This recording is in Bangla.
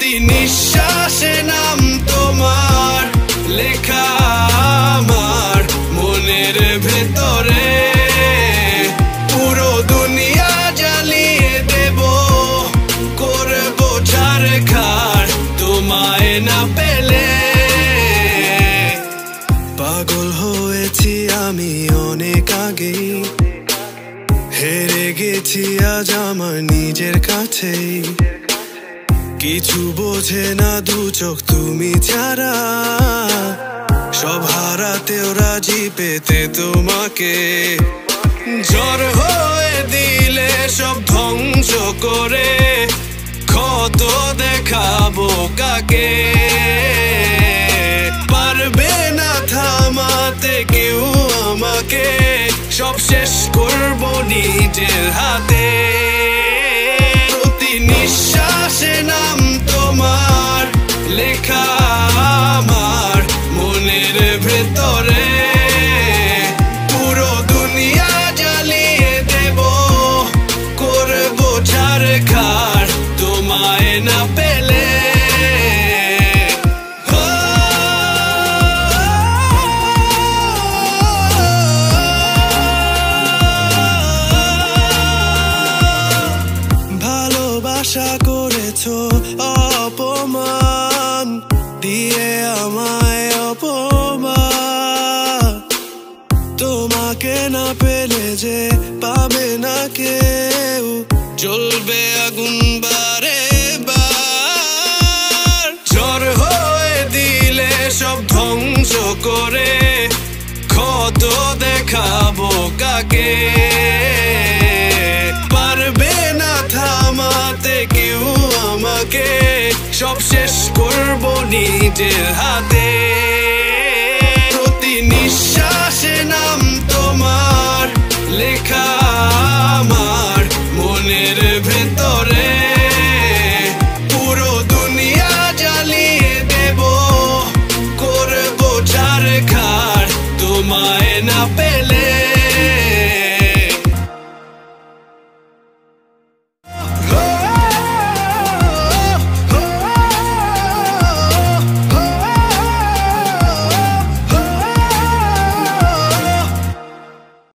প্রতি নিঃশ্বাসে নাম তোমার লেখা আমার মনের ভেতরে। পুরো দুনিয়া জ্বালিয়ে দেব, করব ছারখার তোমায় না পেলে। পাগল হয়েছি আমি অনেক আগেই, হেরে গেছি আজ আমার নিজের কাছেই। কিছু বোঝে না দু চোখ তুমি ছাড়া, সব হারাতেও রাজি পেতে তোমাকে। ঝড় হয়ে দিলে সব ধ্বংস করে, ক্ষত দেখাবো কাকে। পারবে না থামাতে কেউ আমাকে, সব শেষ করবো নিজের হাতে। প্রতি নিঃশ্বাসে নাম তোমার লেখা আমার মনের ভেতরে। পুরো দুনিয়া জ্বালিয়ে দেব, করবো ছারখার তোমায় না পেলে। আশা করেছো অপমান দিয়ে আমায় অপমান, তোমাকে না পেলে যে পাবে না কেউ, জ্বলবে আগুন বারে বার। ঝড় হয়ে দিলে সব ধ্বংস করে, ক্ষত দেখাবো কাকে। পারবে না থামাতে কেউ আমাকে, সব শেষ করবো নিজের হাতে। প্রতি নিঃশ্বাসে নাম তোমার লেখা